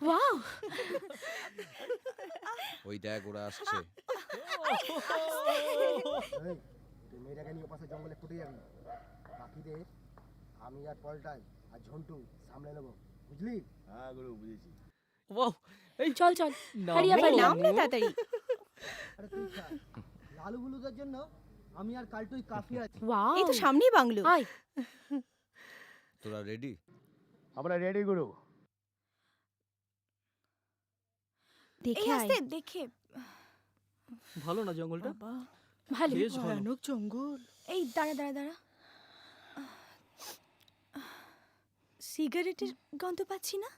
Wow, ওই দেখ ওরা আসছে। তুই মেয়েটাকে নিয়ে পাশে জঙ্গলে ফুটে যাবি, বাকিদের আমি আর পলটাই আর ঝন্টু সামলে নেবো, বুঝলি? হ্যাঁ গুরু, বুঝেছি। ওয়াও, এই চল চল, নামো, হারিয়া পারি নাম না তাড়াতাড়ি। আরে তুই খা, লালু বুলুদের জন্য আমি আর কালটুই কাফি আছি। ওয়াও, এই তো সামনেই বাংলো। আয় তোরা রেডি? আমরা রেডি গুরু। দেখে আস্তে দেখে। ভালো না জঙ্গলটা? বাবা, ভালো। বেশ ভালো। ভয়ানক জঙ্গল। এই দাঁড়া দাঁড়া দাঁড়া, সিগারেটের গন্ধ পাচ্ছি না?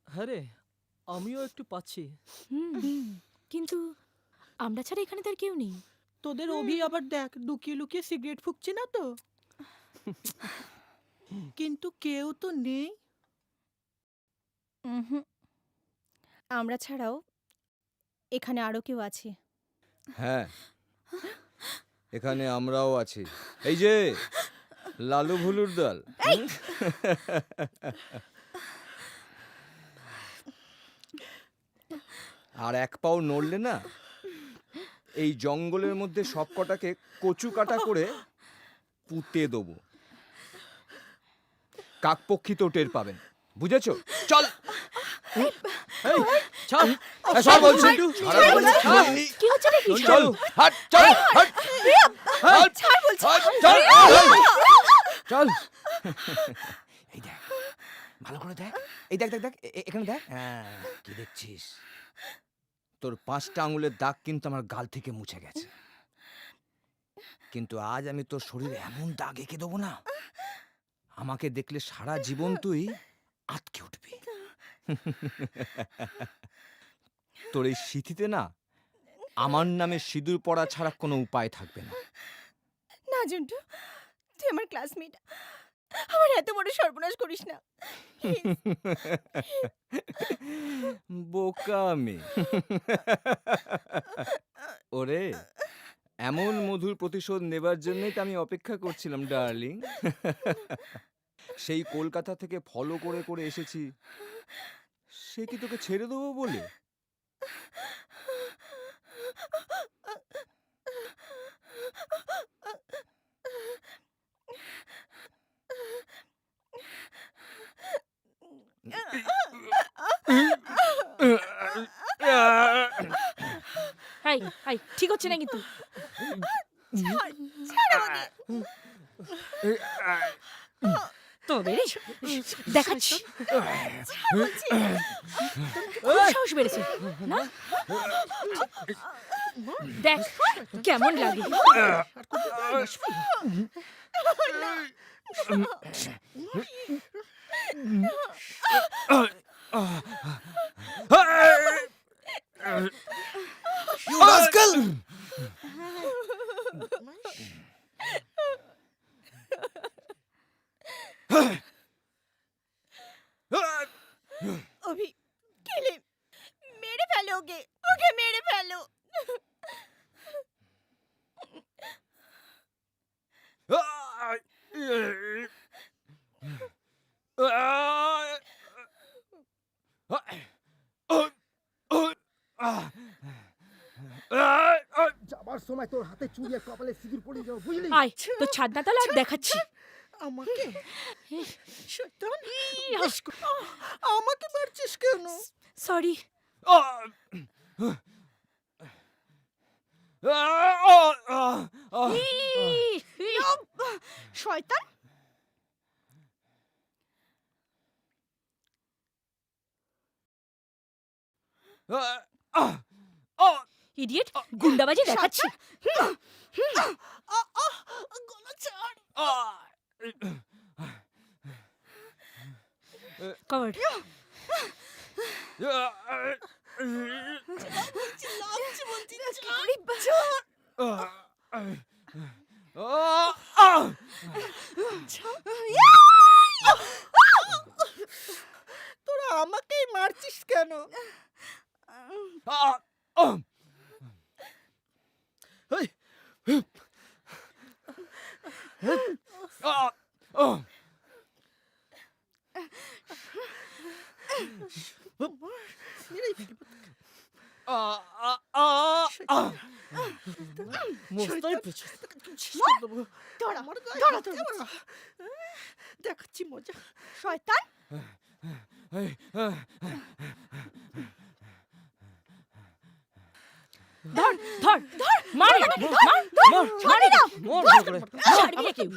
হ্যাঁ রে, আমিও একটু পাচ্ছি। কিন্তু আমরা ছাড়া এখানে তার কেউ নেই। তোদের অভি আবার দেখ লুকিয়ে লুকিয়ে সিগারেট ফুঁকছে না তো? কিন্তু কেউ তো নেই। আমরা ছাড়াও এখানে আরো কেউ আছে। হ্যাঁ, এখানে আমরাও আছি। এই যে লালু ভুলুর দল। আর এক পাও নড়লে না, এই জঙ্গলের মধ্যে সব কটাকে কচু কাটা করে পুঁতে দেবো। কাকপক্ষীতেও টের পাবেন, বুঝেছো? চল। এই, ছাড়। সব বলছি, ছাড়া বলছি, কি হচ্ছে নাকি? চল, হাট, চল, হাট, হাট, ছাড় বলছি। হাট, চল, চল। এই দেখ, ভালো করে দেখ, এই দেখ দেখ দেখ, এখানে দেখ। হ্যাঁ, কি দেখছিস? তোর 5টা আঙুলের দাগ কিন্তু আমার গাল থেকে মুছে গেছে, কিন্তু আজ আমি তোর শরীরে এমন দাগ এঁকে দেবো না, আমাকে দেখলে সারা জীবন তুই আটকে উঠবি। তোর এই সিঁথিতে না আমার নামে সিঁদুর পড়া ছাড়া কোনো উপায় থাকবে না। না জন্টু, তুই আমার ক্লাসমেট, আমার এত বড় সর্বনাশ করিস না। বোকা মেয়ে। ওরে, এমন মধুর প্রতিশোধ নেবার জন্যই তো আমি অপেক্ষা করছিলাম ডার্লিং। সেই কলকাতা থেকে ফলো করে করে এসেছি, সে কি তোকে ছেড়ে দেবো বলে? হাই হাই, ঠিক হচ্ছে না কিন্তু। তোদের দেখাচ্ছি, খুব সাহস বেড়েছে না? দেখ কেমন লাগে। You rascal! অভি, কেলে মেরে ফেলো ওকে, ওকে মেরে ফেলো। যাবার সময় তোর হাতে চুড়ি আর কপালে সিঁদুর পড়ে যাবো, বুঝলি? আয় তোর ছাদনা তলা দেখাচ্ছি। আমাকে শয়তান, আমাকে মারছিস কেন? সরি। শয়তান, ইডিয়েট, গুন্ডাবাজি দেখাচ্ছি। গলা ছাড়। কভার্ড। লাগছে বলছি, তোরা আমাকেই মারছিস কেন? আহ, আহ। আহ, আহ, আহ, আহ। মস্তানি পেয়েছে। দাঁড়া দেখাচ্ছি মজা। শয়তান! এই, আহ, ধর ধর ধর মার এটাকে, মার মার, মার এটা, মার ভালো করে। ছাড়বি না কেউ।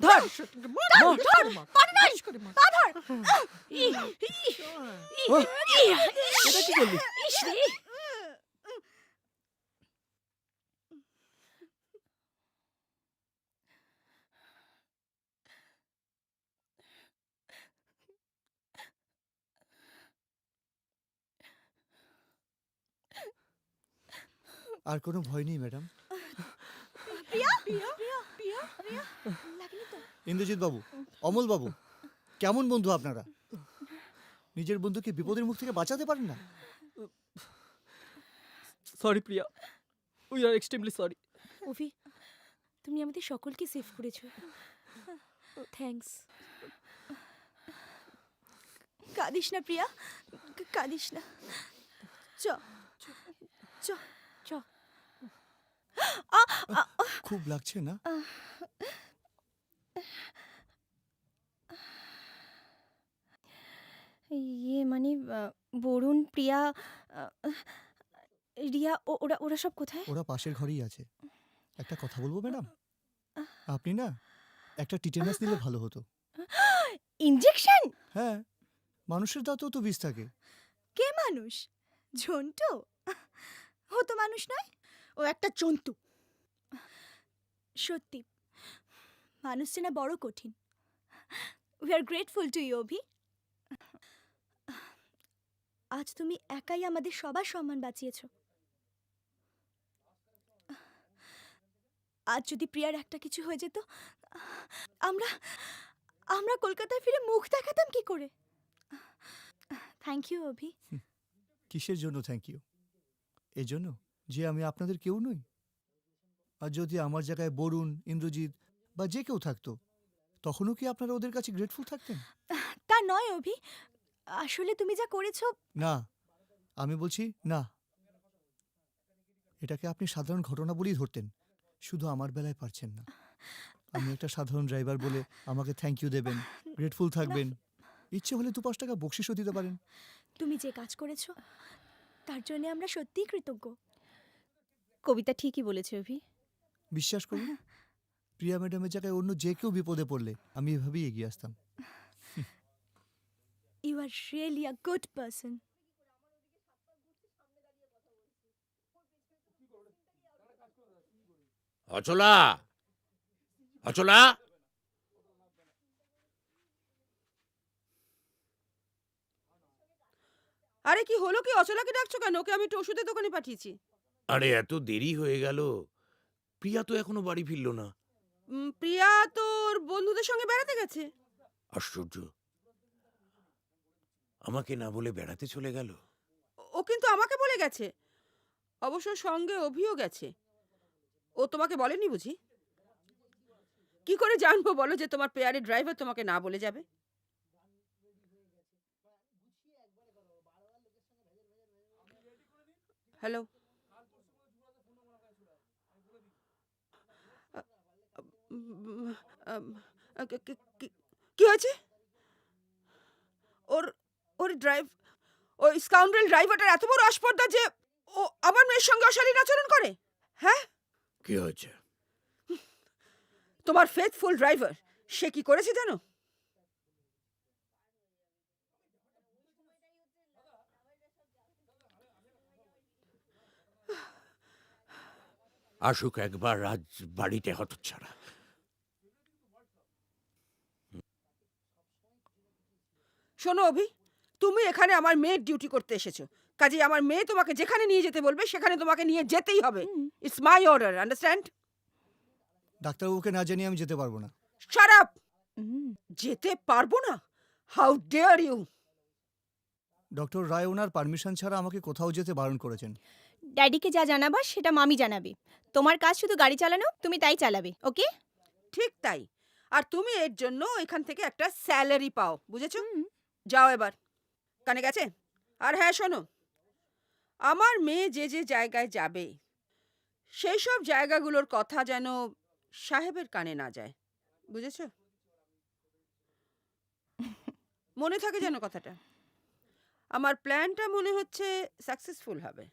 ধর ধর পারিস করে মার। ই, ই, এটা কি করলি? ইস রে। আর কোনো ভয় নেই ম্যাডাম। ইন্দ্রজিৎ বাবু, অমল বাবু, কেমন বন্ধু আপনারা? নিজের বন্ধুকে বিপদের মুখ থেকে বাঁচাতে পারেন না? Sorry Priya, we are extremely sorry. Abhi, তুমি আমাদের সকলকে সেভ করেছো। থ্যাঙ্কস। কাঁদিস না প্রিয়া, কাঁদিস না। চ চ চ। খুব লাগছে না? ইয়ে মানে বরুণ, প্রিয়া, রিয়া, ওরা ওরা সব কোথায়? ওরা পাশের ঘরেই আছে। একটা কথা বলবো ম্যাডাম? আপনি না একটা টিটেনাস নিলে ভালো হতো। ইনজেকশন? হ্যাঁ, মানুষের দাঁতেও তো বিষ থাকে। কে মানুষ? ঝন্টু? ও তো মানুষ নয়, ও একটা জন্তু। সত্যি মানুষ চেনা বড় কঠিন। We are grateful to you Abhi. আজ তুমি একাই আমাদের সবার সম্মান বাঁচিয়েছো। আজ যদি প্রিয়ার একটা কিছু হয়ে যেত, আমরা আমরা কলকাতায় ফিরে মুখ দেখাতাম কি করে? থ্যাংক ইউ অভি। কিসের জন্য থ্যাংক ইউ? এই জন্য যে আমি আপনাদের কেউ নই? আর যদি আমার জায়গায় বরুণ, ইন্দ্রজিৎ বা যে কেউ থাকতো, তখনও কি আপনারা ওদের কাছে গ্রেটফুল থাকতেন? তা নয় অভি, আসলে তুমি যা করেছো। না, আমি বলছি না। এটাকে আপনি সাধারণ ঘটনা বলেই ধরতেন, শুধু আমার বেলায় পারছেন না। আমি একটা সাধারণ ড্রাইভার বলে আমাকে থ্যাংক ইউ দেবেন, গ্রেটফুল থাকবেন। ইচ্ছে হলে 2-5 টাকা বকশিসও দিতে পারেন। তুমি যে কাজ করেছো তার জন্য আমরা সত্যিই কৃতজ্ঞ। কবিতা ঠিকই বলেছে অভি। বিশ্বাস করুন, প্রিয়া ম্যাডামের জায়গায় অন্য যে কেউ বিপদে পড়লে আমি এভাবেই এগিয়ে আসতাম। You are really a good person. Achala, Achala, আরে কি হলো কি? অচলাকে ডাকছো কেন? ওকে আমি একটু ওষুধের দোকানে পাঠিয়েছি। আরে এত দেরি হয়ে গেল, প্রিয়া তো এখনো বাড়ি ফিরলো না। প্রিয়া তোর বন্ধুদের সঙ্গে বেড়াতে গেছে। আশ্চর্য, আমাকে না বলে বেড়াতে চলে গেল। ও কিন্তু আমাকে বলে গেছে। অবশ্য সঙ্গে অভিও গেছে। ও তোমাকে বলেনি বুঝি? কি করে জানবো বলো যে তোমার পেয়ারের ড্রাইভার তোমাকে না বলে যাবে? হ্যালো, কি হয়েছে? ওর ওর ড্রাইভ ওই স্কাউন্ড্রেল ড্রাইভারটার এত বড় আসপর্দা যে ও আমার মেয়ের সঙ্গে অশালীন আচরণ করে। হ্যাঁ, কি হয়েছে? তোমার ফেথফুল ড্রাইভার সে কি করেছে জানো? আসুক একবার আজ বাড়িতে হতচ্ছাড়া। শোনো অভি, তুমি এখানে আমার মেয়ের ডিউটি করতে এসেছো, কাজে আমার মেয়ে তোমাকে যেখানে নিয়ে যেতে বলবে সেখানে তোমাকে নিয়ে যেতেই হবে। It's my order, understand? ডাক্তারবাবুকে না জানিয়ে আমি যেতে পারবো না। Shut up! যেতে পারবো না? How dare you! Doctor Roy ওনার পারমিশন ছাড়া আমাকে কোথাও যেতে বারণ করেছেন। ড্যাডিকে যা জানাবা সেটা মামি জানাবে। তোমার কাজ শুধু গাড়ি চালানো, তুমি তাই চালাবে, ওকে? ঠিক তাই। আর তুমি এর জন্য এখান থেকে একটা স্যালারি পাও, বুঝেছো? যাও এবার। কানে গেছে? আর হ্যাঁ শোনো, আমার মেয়ে যে যে জায়গায় যাবে সেই সব জায়গাগুলোর কথা যেন সাহেবের কানে না যায়, বুঝেছো? মনে থাকে যেন কথাটা। আমার প্ল্যানটা মনে হচ্ছে সাকসেসফুল হবে।